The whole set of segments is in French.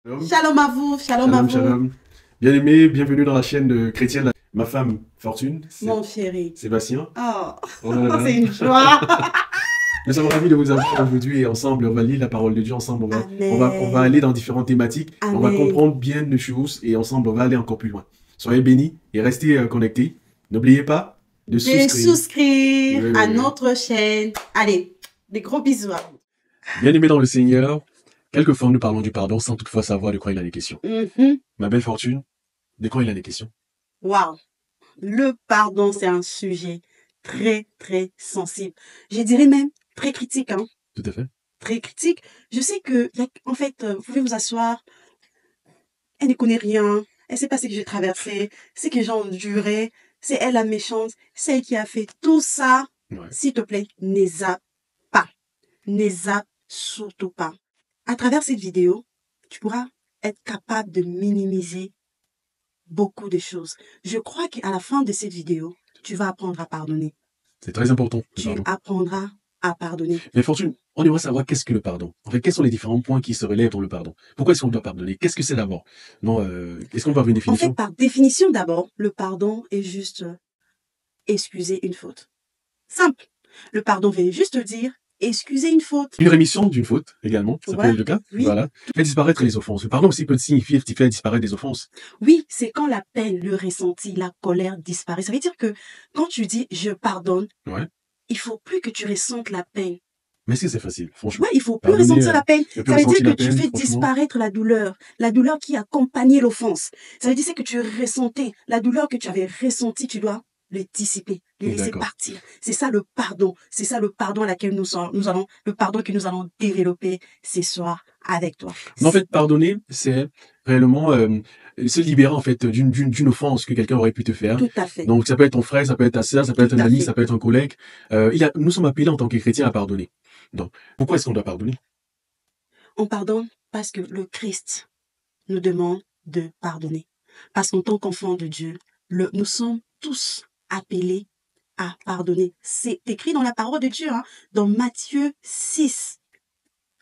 Shalom, Shalom à vous, shalom à shalom, vous, shalom. Bien aimé, bienvenue dans la chaîne de chrétienne. Ma femme, Fortune, mon chéri. Sébastien. Oh, Oh là là. c'est une joie. Nous sommes ravis de vous avoir aujourd'hui et ensemble, on va lire la parole de Dieu ensemble. On va aller Amen, dans différentes thématiques. On va amen. comprendre bien les choses et ensemble, on va aller encore plus loin. Soyez bénis et restez connectés. N'oubliez pas de De souscrire. souscrire Oui, oui, à oui. notre chaîne. Allez, des gros bisous à vous. Bien aimé dans le Seigneur, quelquefois nous parlons du pardon sans toutefois savoir de quoi il en est question. Ma belle Fortune, de quoi il en est question? Waouh, le pardon, c'est un sujet très, très sensible. Je dirais même très critique, hein. Tout à fait. Très critique. Je sais que, en fait, vous pouvez vous asseoir, elle ne connaît rien, elle sait pas ce que j'ai traversé, ce que j'ai enduré, c'est elle la méchante, c'est elle qui a fait tout ça. Ouais. S'il te plaît, ne zappe pas. Ne zappe surtout pas. À travers cette vidéo, tu pourras être capable de minimiser beaucoup de choses. Je crois qu'à la fin de cette vidéo, tu vas apprendre à pardonner. C'est très important, le Tu pardon. apprendras à pardonner. Mais Fortune, on aimerait savoir qu'est-ce que le pardon. En fait, quels sont les différents points qui se relèvent dans le pardon? Pourquoi est-ce qu'on doit pardonner? Qu'est-ce que c'est d'abord? Non, est-ce qu'on peut avoir une En fait, définition? par définition d'abord, le pardon est juste excuser une faute. Simple. Le pardon veut juste dire excuser une faute. Une rémission d'une faute, également, ça peut Voilà. être le cas. Oui. Voilà. Fait disparaître les offenses. Le pardon aussi peut signifier faire disparaître des offenses. Oui, c'est quand la peine, le ressenti, la colère disparaît. Ça veut dire que quand tu dis je pardonne, Ouais. il faut plus que tu ressentes la peine. Mais si c'est facile, franchement. Ouais, il faut plus Pardonner, ressentir la peine. ne plus Ça veut dire ressentir que la tu peine, fais franchement. disparaître la douleur qui accompagnait l'offense. Ça veut dire que tu ressentais la douleur que tu avais ressentie, tu dois le dissiper, le laisser D'accord. partir. C'est ça le pardon. C'est ça le pardon à laquelle le pardon que nous allons développer ce soir avec toi. Mais en fait, pardonner, c'est réellement se libérer en fait d'une offense que quelqu'un aurait pu te faire. Tout à fait. Donc ça peut être ton frère, ça peut être ta sœur, ça peut être Tout un à ami, fait. ça peut être un collègue. Nous sommes appelés en tant que chrétiens à pardonner. Donc pourquoi est-ce qu'on doit pardonner? On pardonne parce que le Christ nous demande de pardonner. Parce qu'en tant qu'enfants de Dieu, nous sommes tous appelés à pardonner. C'est écrit dans la parole de Dieu, hein, dans Matthieu 6,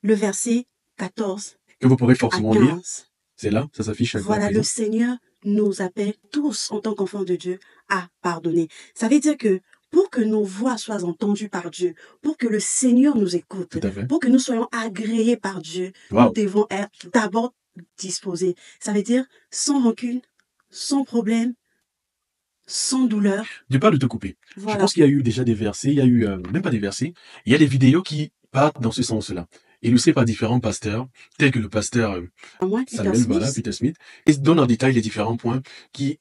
le verset 14 Que vous pourrez à forcément lire. 15. C'est là, ça s'affiche à Voilà, présent. le Seigneur nous appelle tous en tant qu'enfants de Dieu à pardonner. Ça veut dire que pour que nos voix soient entendues par Dieu, pour que le Seigneur nous écoute, Tout à fait. pour que nous soyons agréés par Dieu, nous Wow. devons être d'abord disposés. Ça veut dire sans rancune, sans problème, sans douleur. Du pas de te couper. Voilà. Je pense qu'il y a eu déjà des versets, il y a eu, même pas des versets, il y a des vidéos qui partent dans ce sens-là. Illustrées par différents pasteurs, tels que le pasteur Moi, Peter Samuel, Smith, voilà, Peter Smith, et donne en détail les différents points qui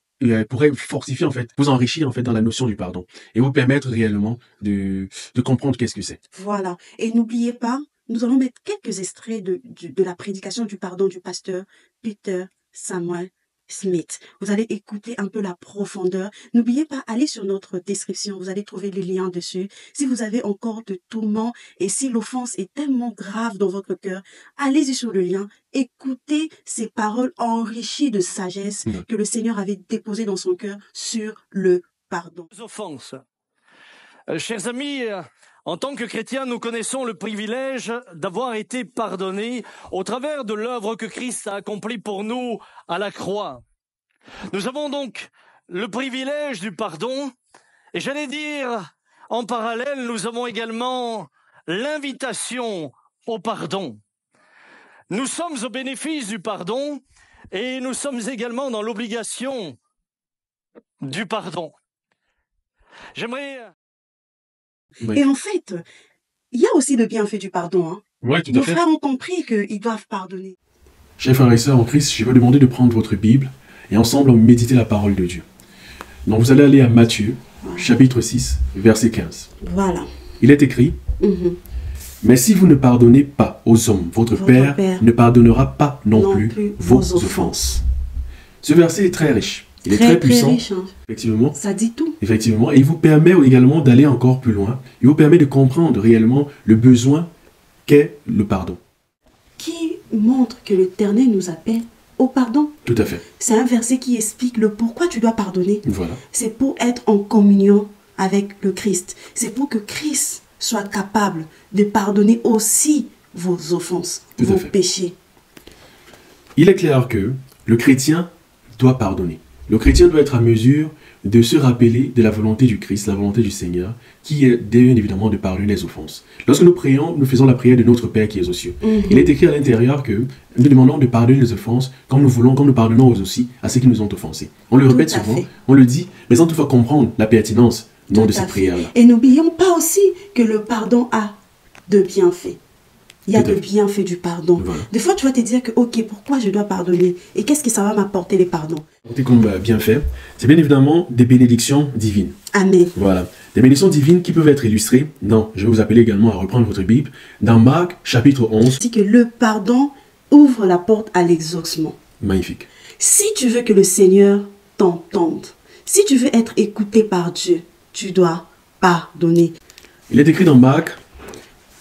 pourraient fortifier, en fait, vous enrichir, en fait, dans la notion du pardon, et vous permettre réellement de comprendre qu'est-ce que c'est. voilà. Et n'oubliez pas, nous allons mettre quelques extraits de la prédication du pardon du pasteur Peter Samuel Smith. Vous allez écouter un peu la profondeur. N'oubliez pas, allez sur notre description, vous allez trouver les liens dessus. Si vous avez encore de tourments et si l'offense est tellement grave dans votre cœur, allez-y sur le lien, écoutez ces paroles enrichies de sagesse que le Seigneur avait déposées dans son cœur sur le pardon. Offenses. Chers amis, en tant que chrétiens, nous connaissons le privilège d'avoir été pardonnés au travers de l'œuvre que Christ a accomplie pour nous à la croix. Nous avons donc le privilège du pardon, et j'allais dire, en parallèle, nous avons également l'invitation au pardon. Nous sommes au bénéfice du pardon, et nous sommes également dans l'obligation du pardon. J'aimerais... Oui. Et en fait, il y a aussi le bienfait du pardon. Hein. Ouais, tout à Nos fait. frères ont compris qu'ils doivent pardonner. Chers frères et sœurs en Christ, je vais vous demander de prendre votre Bible et ensemble on méditer la parole de Dieu. Donc vous allez aller à Matthieu, chapitre 6, verset 15. Voilà. Il est écrit, mais si vous ne pardonnez pas aux hommes, votre Père ne pardonnera pas non plus vos offenses. Ce verset est très riche. Il est très puissant, riche, hein. effectivement. Ça dit tout. Effectivement, et il vous permet également d'aller encore plus loin. Il vous permet de comprendre réellement le besoin qu'est le pardon. Qui montre que l'Éternel nous appelle au pardon. Tout à fait. C'est un verset qui explique le pourquoi tu dois pardonner. Voilà. C'est pour être en communion avec le Christ. C'est pour que Christ soit capable de pardonner aussi vos offenses, vos péchés. il est clair que le chrétien doit pardonner. Le chrétien doit être à mesure de se rappeler de la volonté du Christ, la volonté du Seigneur, qui est bien évidemment de pardonner les offenses. Lorsque nous prions, nous faisons la prière de notre Père qui est aux cieux. Il est écrit à l'intérieur que nous demandons de pardonner les offenses comme nous pardonnons aussi à ceux qui nous ont offensés. On le répète souvent, on le dit, mais sans toutefois comprendre la pertinence de ces prières-là. Et n'oublions pas aussi que le pardon a de bienfaits. Il y a de bienfaits du pardon. Voilà. Des fois, tu vas te dire que, ok, pourquoi je dois pardonner? Et qu'est-ce que ça va m'apporter, les pardons? Comme bienfaits, c'est bien évidemment des bénédictions divines. Amen. Voilà. Des bénédictions divines qui peuvent être illustrées dans, je vais vous appeler également à reprendre votre Bible, dans Marc, chapitre 11. C'est que le pardon ouvre la porte à l'exaucement. Magnifique. Si tu veux que le Seigneur t'entende, si tu veux être écouté par Dieu, tu dois pardonner. Il est écrit dans Marc,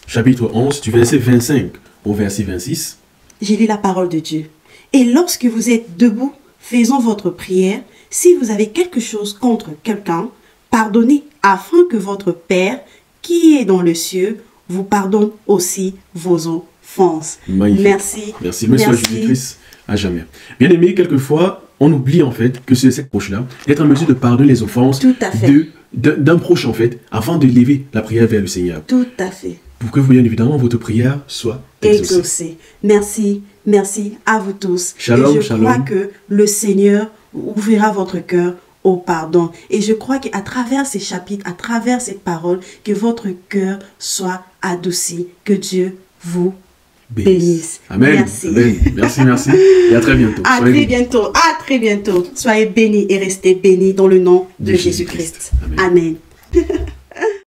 chapitre 11, du verset 25 au verset 26. J'ai lu la parole de Dieu. Et lorsque vous êtes debout, faisons votre prière. Si vous avez quelque chose contre quelqu'un, pardonnez afin que votre Père, qui est dans le ciel, vous pardonne aussi vos offenses. Magnifique. Merci. Merci. Monsieur Jésus-Christ, à jamais. Bien aimé, quelquefois, on oublie en fait que c'est cette approche-là, d'être en mesure de pardonner les offenses d'un proche en fait, avant de lever la prière vers le Seigneur. Tout à fait. Pour que, bien évidemment, votre prière soit exaucée. Merci, merci à vous tous. Shalom, et je crois que le Seigneur ouvrira votre cœur au pardon. Et je crois qu'à travers ces chapitres, à travers cette parole, que votre cœur soit adouci. Que Dieu vous bénisse. Amen. Merci. Amen. Merci. Et à très bientôt. À très bientôt. Soyez bénis et restez bénis dans le nom de Jésus-Christ. Amen.